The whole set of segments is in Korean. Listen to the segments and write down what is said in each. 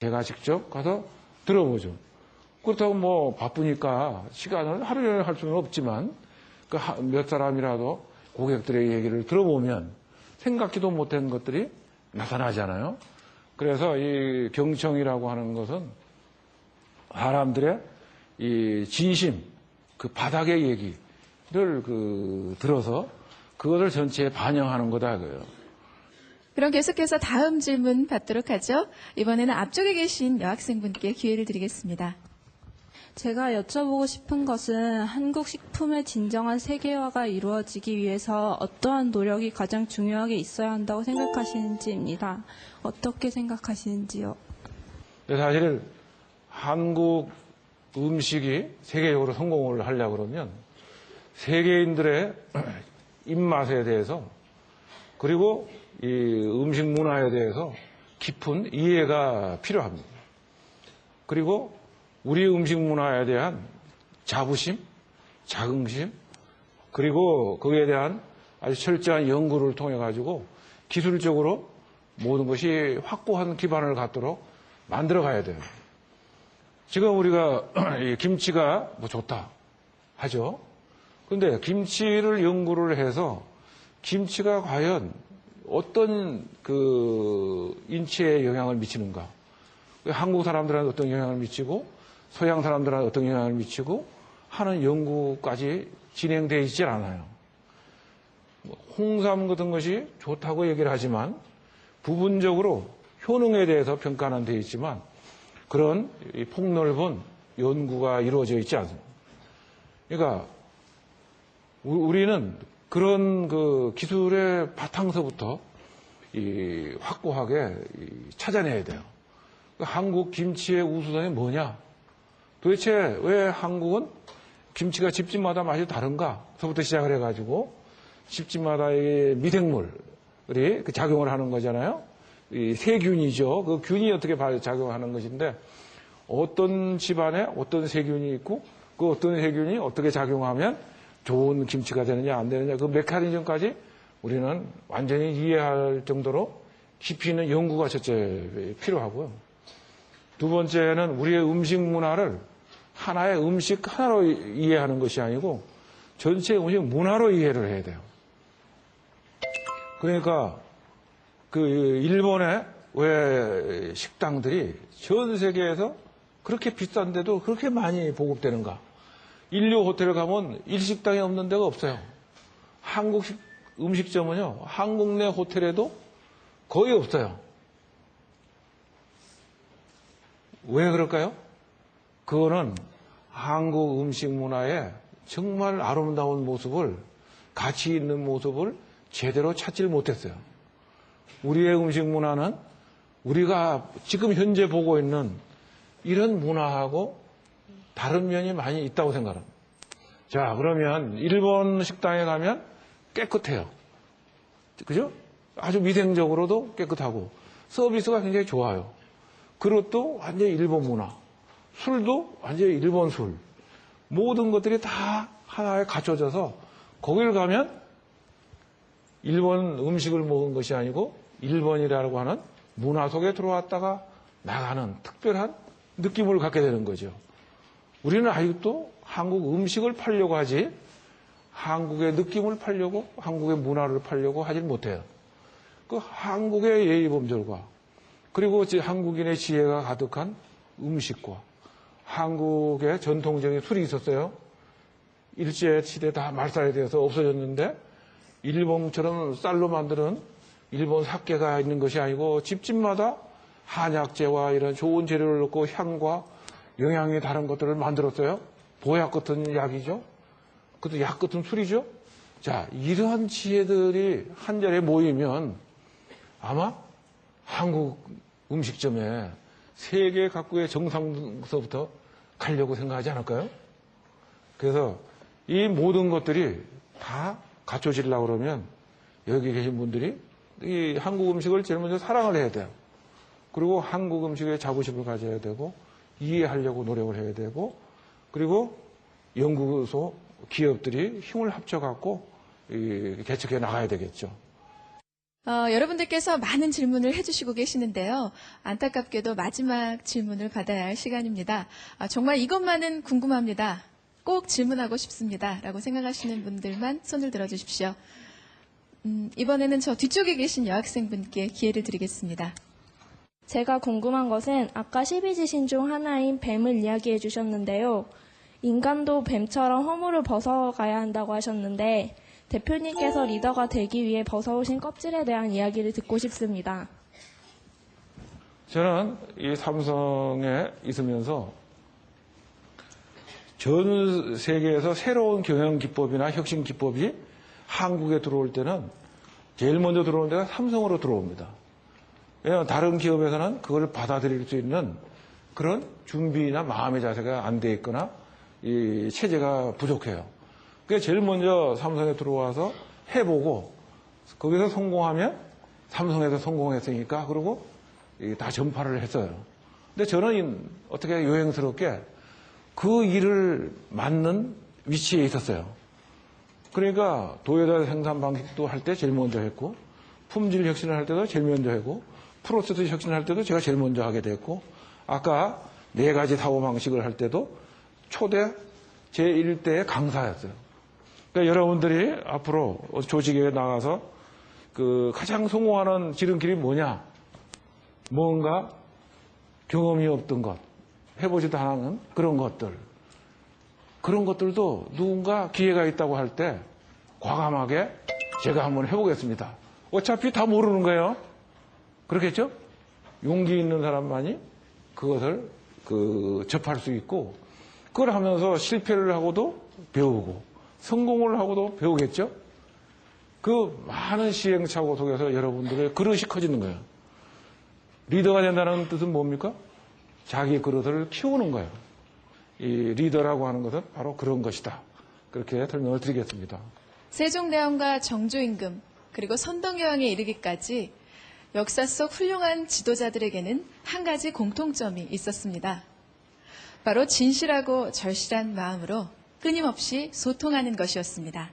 제가 직접 가서 들어보죠. 그렇다고 뭐 바쁘니까 시간을 하루 종일 할 수는 없지만 그 몇 사람이라도 고객들의 얘기를 들어보면 생각지도 못한 것들이 나타나잖아요. 그래서 이 경청이라고 하는 것은 사람들의 이 진심, 그 바닥의 얘기를 들어서 그것을 전체에 반영하는 거다 그래요. 그럼 계속해서 다음 질문 받도록 하죠. 이번에는 앞쪽에 계신 여학생분께 기회를 드리겠습니다. 제가 여쭤보고 싶은 것은 한국 식품의 진정한 세계화가 이루어지기 위해서 어떠한 노력이 가장 중요하게 있어야 한다고 생각하시는지입니다. 어떻게 생각하시는지요? 사실 한국 음식이 세계적으로 성공을 하려고 그러면 세계인들의 입맛에 대해서 그리고 이 음식 문화에 대해서 깊은 이해가 필요합니다. 그리고 우리 음식 문화에 대한 자부심, 자긍심, 그리고 거기에 대한 아주 철저한 연구를 통해 가지고 기술적으로 모든 것이 확고한 기반을 갖도록 만들어 가야 돼요. 지금 우리가 김치가 뭐 좋다 하죠. 그런데 김치를 연구를 해서 김치가 과연 어떤 그 인체에 영향을 미치는가, 한국 사람들한테 어떤 영향을 미치고 서양 사람들한테 어떤 영향을 미치고 하는 연구까지 진행되어 있지 않아요. 홍삼 같은 것이 좋다고 얘기를 하지만 부분적으로 효능에 대해서 평가는 되어 있지만 그런 폭넓은 연구가 이루어져 있지 않습니다. 그러니까 우리는 그런 그 기술의 바탕서부터 확고하게 찾아내야 돼요. 한국 김치의 우수성이 뭐냐? 도대체 왜 한국은 김치가 집집마다 맛이 다른가?서부터 시작을 해가지고 집집마다의 미생물이 그 작용을 하는 거잖아요. 이 세균이죠. 그 균이 어떻게 작용하는 것인데 어떤 집안에 어떤 세균이 있고 그 어떤 세균이 어떻게 작용하면 좋은 김치가 되느냐 안 되느냐 그 메커니즘까지 우리는 완전히 이해할 정도로 깊이 있는 연구가 첫째 필요하고요. 두 번째는 우리의 음식 문화를 하나의 음식 하나로 이해하는 것이 아니고 전체 음식 문화로 이해를 해야 돼요. 그러니까 그 일본의 왜 식당들이 전 세계에서 그렇게 비싼데도 그렇게 많이 보급되는가? 인류 호텔에 가면 일식당이 없는 데가 없어요. 한국 음식점은요, 한국 내 호텔에도 거의 없어요. 왜 그럴까요? 그거는 한국 음식 문화의 정말 아름다운 모습을, 가치 있는 모습을 제대로 찾지를 못했어요. 우리의 음식 문화는 우리가 지금 현재 보고 있는 이런 문화하고 다른 면이 많이 있다고 생각합니다. 자, 그러면 일본 식당에 가면 깨끗해요. 그죠? 아주 위생적으로도 깨끗하고 서비스가 굉장히 좋아요. 그릇도 완전히 일본 문화, 술도 완전히 일본 술, 모든 것들이 다 하나에 갖춰져서 거기를 가면 일본 음식을 먹은 것이 아니고 일본이라고 하는 문화 속에 들어왔다가 나가는 특별한 느낌을 갖게 되는 거죠. 우리는 아직도 한국 음식을 팔려고 하지 한국의 느낌을 팔려고 한국의 문화를 팔려고 하질 못해요. 그 한국의 예의범절과 그리고 한국인의 지혜가 가득한 음식과 한국의 전통적인 술이 있었어요. 일제시대 다 말살에 대해서 없어졌는데 일본처럼 쌀로 만드는 일본 사케가 있는 것이 아니고 집집마다 한약재와 이런 좋은 재료를 넣고 향과 영양이 다른 것들을 만들었어요. 보약 같은 약이죠. 그것도 약 같은 술이죠. 자, 이러한 지혜들이 한 자리에 모이면 아마 한국 음식점에 세계 각국의 정상서부터 가려고 생각하지 않을까요? 그래서 이 모든 것들이 다 갖춰지려고 그러면 여기 계신 분들이 이 한국 음식을 제일 먼저 사랑을 해야 돼요. 그리고 한국 음식에 자부심을 가져야 되고 이해하려고 노력을 해야 되고 그리고 연구소 기업들이 힘을 합쳐갖고 개척해 나가야 되겠죠. 여러분들께서 많은 질문을 해주시고 계시는데요. 안타깝게도 마지막 질문을 받아야 할 시간입니다. 정말 이것만은 궁금합니다. 꼭 질문하고 싶습니다. 라고 생각하시는 분들만 손을 들어주십시오. 이번에는 저 뒤쪽에 계신 여학생분께 기회를 드리겠습니다. 제가 궁금한 것은 아까 12지신 중 하나인 뱀을 이야기해 주셨는데요. 인간도 뱀처럼 허물을 벗어가야 한다고 하셨는데 대표님께서 리더가 되기 위해 벗어오신 껍질에 대한 이야기를 듣고 싶습니다. 저는 이 삼성에 있으면서 전 세계에서 새로운 경영 기법이나 혁신 기법이 한국에 들어올 때는 제일 먼저 들어오는 데가 삼성으로 들어옵니다. 왜냐하면 다른 기업에서는 그걸 받아들일 수 있는 그런 준비나 마음의 자세가 안 돼 있거나 이 체제가 부족해요. 그래서 제일 먼저 삼성에 들어와서 해보고 거기서 성공하면 삼성에서 성공했으니까 그러고 다 전파를 했어요. 근데 저는 어떻게 요행스럽게 그 일을 맡는 위치에 있었어요. 그러니까 도요타 생산 방식도 할 때 제일 먼저 했고 품질 혁신을 할 때도 제일 먼저 했고 프로세스 혁신을 할 때도 제가 제일 먼저 하게 됐고 아까 4가지 사고 방식을 할 때도 초대 제1대의 강사였어요. 그러니까 여러분들이 앞으로 조직에 나가서 그 가장 성공하는 지름길이 뭐냐? 뭔가 경험이 없던 것, 해보지도 않은 그런 것들. 그런 것들도 누군가 기회가 있다고 할 때 과감하게 제가 한번 해보겠습니다. 어차피 다 모르는 거예요. 그렇겠죠? 용기 있는 사람만이 그것을 접할 수 있고 그걸 하면서 실패를 하고도 배우고 성공을 하고도 배우겠죠? 그 많은 시행착오 속에서 여러분들의 그릇이 커지는 거예요. 리더가 된다는 뜻은 뭡니까? 자기 그릇을 키우는 거예요. 이 리더라고 하는 것은 바로 그런 것이다. 그렇게 설명을 드리겠습니다. 세종대왕과 정조임금 그리고 선덕여왕에 이르기까지 역사 속 훌륭한 지도자들에게는 한 가지 공통점이 있었습니다. 바로 진실하고 절실한 마음으로 끊임없이 소통하는 것이었습니다.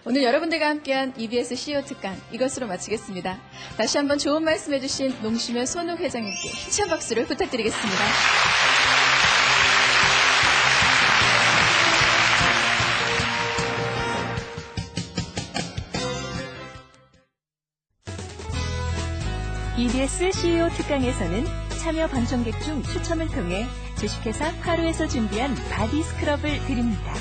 오늘 여러분들과 함께한 EBS CEO 특강 이것으로 마치겠습니다. 다시 한번 좋은 말씀 해주신 농심의 손욱 회장님께 힘찬 박수를 부탁드리겠습니다. EBS CEO 특강에서는 참여 방청객 중 추첨을 통해 주식회사 하루에서 준비한 바디 스크럽을 드립니다.